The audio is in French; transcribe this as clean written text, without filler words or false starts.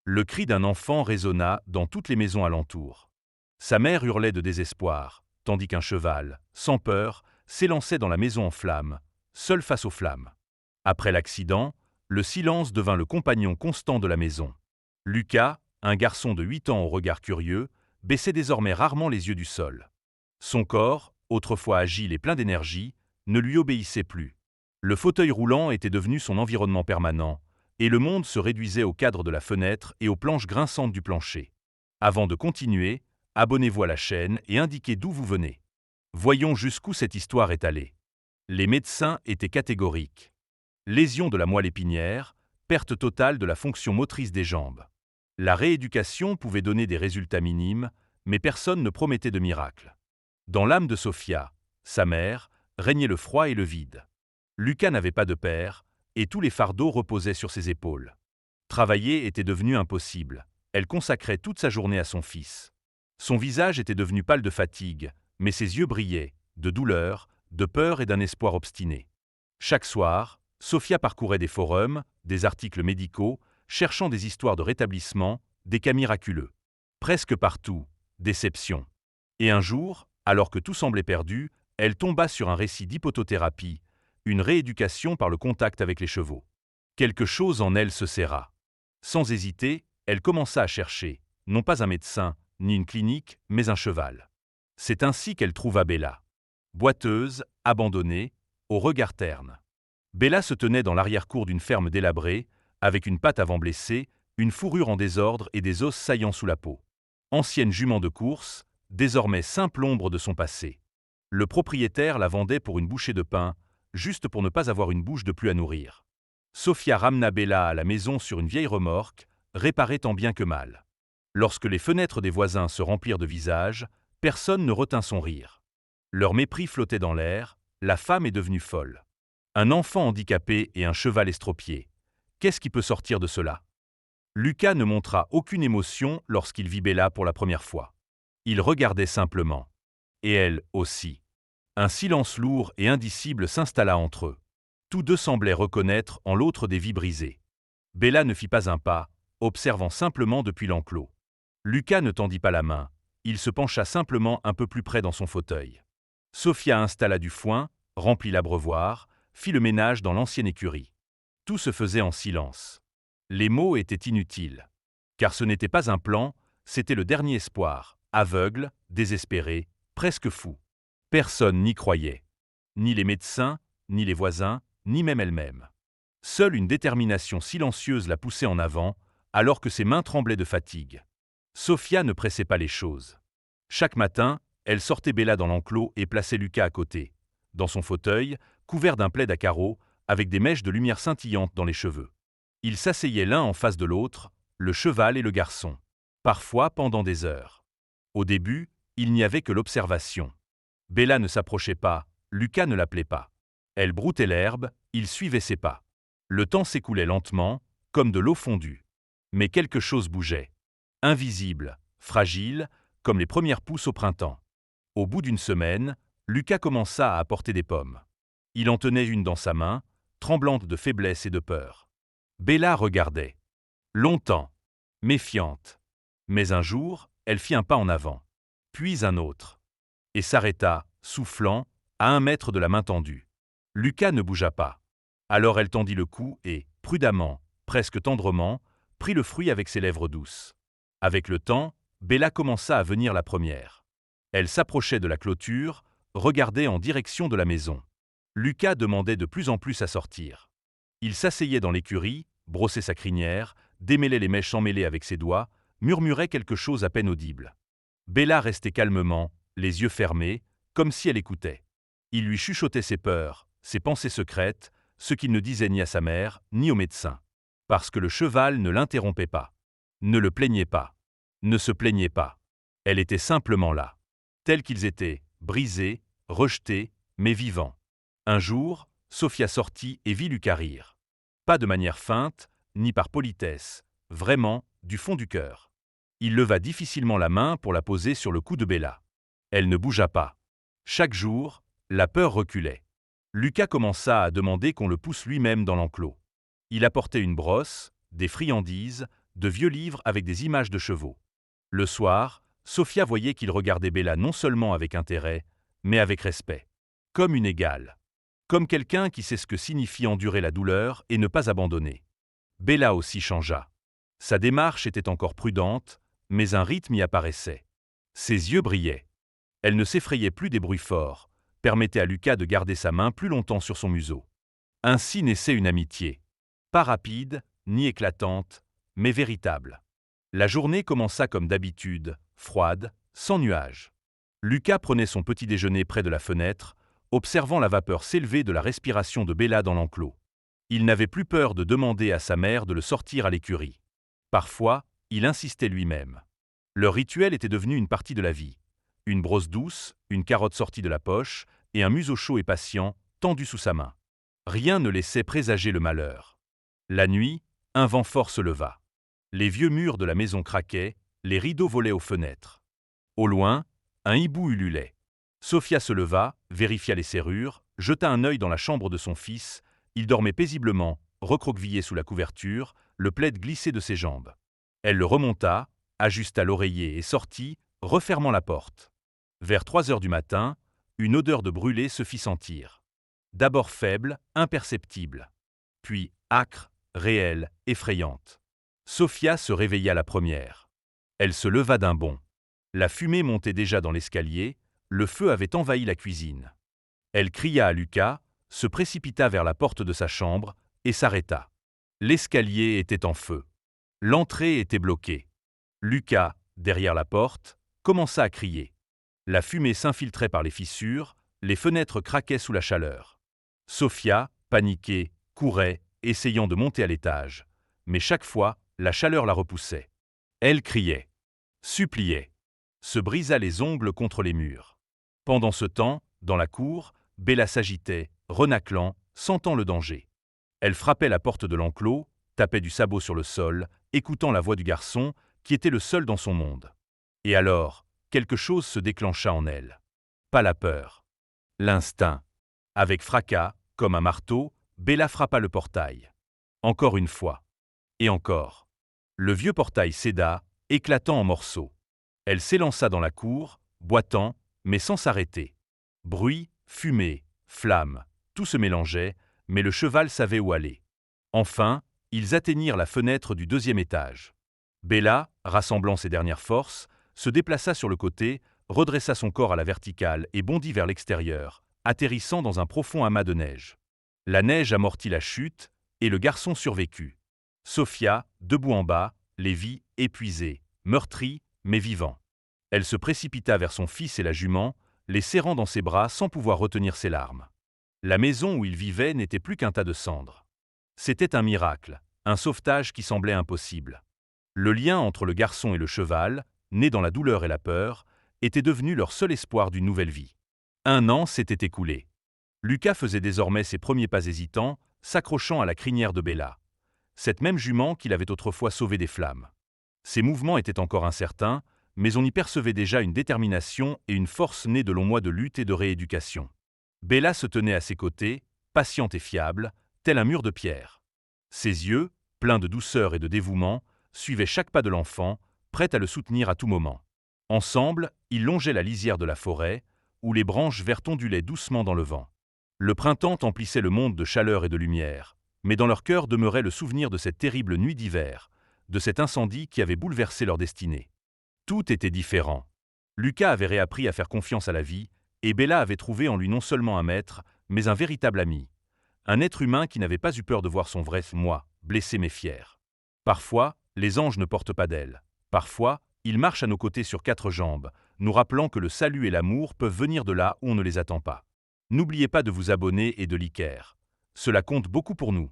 Le cri d'un enfant résonna dans toutes les maisons alentour. Sa mère hurlait de désespoir, tandis qu'un cheval, sans peur, s'élançait dans la maison en flammes, seul face aux flammes. Après l'accident, le silence devint le compagnon constant de la maison. Lucas, un garçon de 8 ans au regard curieux, baissait désormais rarement les yeux du sol. Son corps, autrefois agile et plein d'énergie, ne lui obéissait plus. Le fauteuil roulant était devenu son environnement permanent, et le monde se réduisait au cadre de la fenêtre et aux planches grinçantes du plancher. Avant de continuer, abonnez-vous à la chaîne et indiquez d'où vous venez. Voyons jusqu'où cette histoire est allée. Les médecins étaient catégoriques. Lésion de la moelle épinière, perte totale de la fonction motrice des jambes. La rééducation pouvait donner des résultats minimes, mais personne ne promettait de miracle. Dans l'âme de Sophia, sa mère, régnait le froid et le vide. Lucas n'avait pas de père, et tous les fardeaux reposaient sur ses épaules. Travailler était devenu impossible. Elle consacrait toute sa journée à son fils. Son visage était devenu pâle de fatigue, mais ses yeux brillaient, de douleur, de peur et d'un espoir obstiné. Chaque soir, Sophia parcourait des forums, des articles médicaux, cherchant des histoires de rétablissement, des cas miraculeux. Presque partout, déception. Et un jour, alors que tout semblait perdu, elle tomba sur un récit d'hypotothérapie, une rééducation par le contact avec les chevaux. Quelque chose en elle se serra. Sans hésiter, elle commença à chercher, non pas un médecin, ni une clinique, mais un cheval. C'est ainsi qu'elle trouva Bella. Boiteuse, abandonnée, au regard terne. Bella se tenait dans l'arrière-cour d'une ferme délabrée, avec une patte avant blessée, une fourrure en désordre et des os saillants sous la peau. Ancienne jument de course, désormais simple ombre de son passé. Le propriétaire la vendait pour une bouchée de pain, juste pour ne pas avoir une bouche de plus à nourrir. Sophia ramena Bella à la maison sur une vieille remorque, réparée tant bien que mal. Lorsque les fenêtres des voisins se remplirent de visages, personne ne retint son rire. Leur mépris flottait dans l'air, la femme est devenue folle. Un enfant handicapé et un cheval estropié. Qu'est-ce qui peut sortir de cela? Lucas ne montra aucune émotion lorsqu'il vit Bella pour la première fois. Il regardait simplement. Et elle aussi. Un silence lourd et indicible s'installa entre eux. Tous deux semblaient reconnaître en l'autre des vies brisées. Bella ne fit pas un pas, observant simplement depuis l'enclos. Lucas ne tendit pas la main, il se pencha simplement un peu plus près dans son fauteuil. Sophia installa du foin, remplit l'abreuvoir, fit le ménage dans l'ancienne écurie. Tout se faisait en silence. Les mots étaient inutiles. Car ce n'était pas un plan, c'était le dernier espoir, aveugle, désespéré, presque fou. Personne n'y croyait. Ni les médecins, ni les voisins, ni même elle-même. Seule une détermination silencieuse la poussait en avant, alors que ses mains tremblaient de fatigue. Sophia ne pressait pas les choses. Chaque matin, elle sortait Bella dans l'enclos et plaçait Lucas à côté, dans son fauteuil, couvert d'un plaid à carreaux, avec des mèches de lumière scintillantes dans les cheveux. Ils s'asseyaient l'un en face de l'autre, le cheval et le garçon. Parfois pendant des heures. Au début, il n'y avait que l'observation. Bella ne s'approchait pas, Lucas ne l'appelait pas. Elle broutait l'herbe, il suivait ses pas. Le temps s'écoulait lentement, comme de l'eau fondue. Mais quelque chose bougeait. Invisible, fragile, comme les premières pousses au printemps. Au bout d'une semaine, Lucas commença à apporter des pommes. Il en tenait une dans sa main, tremblante de faiblesse et de peur. Bella regardait. Longtemps. Méfiante. Mais un jour, elle fit un pas en avant. Puis un autre. Et s'arrêta, soufflant, à 1 mètre de la main tendue. Lucas ne bougea pas. Alors elle tendit le cou et, prudemment, presque tendrement, prit le fruit avec ses lèvres douces. Avec le temps, Bella commença à venir la première. Elle s'approchait de la clôture, regardait en direction de la maison. Lucas demandait de plus en plus à sortir. Il s'asseyait dans l'écurie, brossait sa crinière, démêlait les mèches emmêlées avec ses doigts, murmurait quelque chose à peine audible. Bella restait calmement, les yeux fermés, comme si elle écoutait. Il lui chuchotait ses peurs, ses pensées secrètes, ce qu'il ne disait ni à sa mère, ni au médecin. Parce que le cheval ne l'interrompait pas. Ne le plaignait pas. Ne se plaignait pas. Elle était simplement là. Tels qu'ils étaient, brisés, rejetés, mais vivants. Un jour, Sophia sortit et vit Lucas rire. Pas de manière feinte, ni par politesse, vraiment, du fond du cœur. Il leva difficilement la main pour la poser sur le cou de Bella. Elle ne bougea pas. Chaque jour, la peur reculait. Lucas commença à demander qu'on le pousse lui-même dans l'enclos. Il apportait une brosse, des friandises, de vieux livres avec des images de chevaux. Le soir, Sophia voyait qu'il regardait Bella non seulement avec intérêt, mais avec respect. Comme une égale. Comme quelqu'un qui sait ce que signifie endurer la douleur et ne pas abandonner. Bella aussi changea. Sa démarche était encore prudente, mais un rythme y apparaissait. Ses yeux brillaient. Elle ne s'effrayait plus des bruits forts, permettait à Lucas de garder sa main plus longtemps sur son museau. Ainsi naissait une amitié. Pas rapide, ni éclatante, mais véritable. La journée commença comme d'habitude, froide, sans nuages. Lucas prenait son petit déjeuner près de la fenêtre, observant la vapeur s'élever de la respiration de Bella dans l'enclos. Il n'avait plus peur de demander à sa mère de le sortir à l'écurie. Parfois, il insistait lui-même. Leur rituel était devenu une partie de la vie. Une brosse douce, une carotte sortie de la poche, et un museau chaud et patient, tendu sous sa main. Rien ne laissait présager le malheur. La nuit, un vent fort se leva. Les vieux murs de la maison craquaient, les rideaux volaient aux fenêtres. Au loin, un hibou ululait. Sophia se leva, vérifia les serrures, jeta un œil dans la chambre de son fils. Il dormait paisiblement, recroquevillé sous la couverture, le plaid glissé de ses jambes. Elle le remonta, ajusta l'oreiller et sortit, refermant la porte. Vers 3 heures du matin, une odeur de brûlé se fit sentir. D'abord faible, imperceptible. Puis âcre, réelle, effrayante. Sophia se réveilla la première. Elle se leva d'un bond. La fumée montait déjà dans l'escalier, le feu avait envahi la cuisine. Elle cria à Lucas, se précipita vers la porte de sa chambre et s'arrêta. L'escalier était en feu. L'entrée était bloquée. Lucas, derrière la porte, commença à crier. La fumée s'infiltrait par les fissures, les fenêtres craquaient sous la chaleur. Sophia, paniquée, courait, essayant de monter à l'étage. Mais chaque fois, la chaleur la repoussait. Elle criait, suppliait, se brisa les ongles contre les murs. Pendant ce temps, dans la cour, Bella s'agitait, renâclant, sentant le danger. Elle frappait la porte de l'enclos, tapait du sabot sur le sol, écoutant la voix du garçon, qui était le seul dans son monde. Et alors, quelque chose se déclencha en elle. Pas la peur. L'instinct. Avec fracas, comme un marteau, Bella frappa le portail. Encore une fois. Et encore. Le vieux portail céda, éclatant en morceaux. Elle s'élança dans la cour, boitant, mais sans s'arrêter. Bruit, fumée, flamme, tout se mélangeait, mais le cheval savait où aller. Enfin, ils atteignirent la fenêtre du 2e étage. Bella, rassemblant ses dernières forces, se déplaça sur le côté, redressa son corps à la verticale et bondit vers l'extérieur, atterrissant dans un profond amas de neige. La neige amortit la chute, et le garçon survécut. Sophia, debout en bas, les vit, épuisés, meurtris, mais vivants. Elle se précipita vers son fils et la jument, les serrant dans ses bras sans pouvoir retenir ses larmes. La maison où ils vivaient n'était plus qu'un tas de cendres. C'était un miracle, un sauvetage qui semblait impossible. Le lien entre le garçon et le cheval, né dans la douleur et la peur, était devenu leur seul espoir d'une nouvelle vie. 1 an s'était écoulé. Lucas faisait désormais ses premiers pas hésitants, s'accrochant à la crinière de Bella. Cette même jument qu'il avait autrefois sauvée des flammes. Ses mouvements étaient encore incertains, mais on y percevait déjà une détermination et une force nées de longs mois de lutte et de rééducation. Bella se tenait à ses côtés, patiente et fiable, tel un mur de pierre. Ses yeux, pleins de douceur et de dévouement, suivaient chaque pas de l'enfant, prêts à le soutenir à tout moment. Ensemble, ils longeaient la lisière de la forêt, où les branches vertes ondulaient doucement dans le vent. Le printemps emplissait le monde de chaleur et de lumière, mais dans leur cœur demeurait le souvenir de cette terrible nuit d'hiver, de cet incendie qui avait bouleversé leur destinée. Tout était différent. Lucas avait réappris à faire confiance à la vie, et Bella avait trouvé en lui non seulement un maître, mais un véritable ami. Un être humain qui n'avait pas eu peur de voir son vrai moi, blessé mais fier. Parfois, les anges ne portent pas d'ailes. Parfois, ils marchent à nos côtés sur 4 jambes, nous rappelant que le salut et l'amour peuvent venir de là où on ne les attend pas. N'oubliez pas de vous abonner et de liker. Cela compte beaucoup pour nous.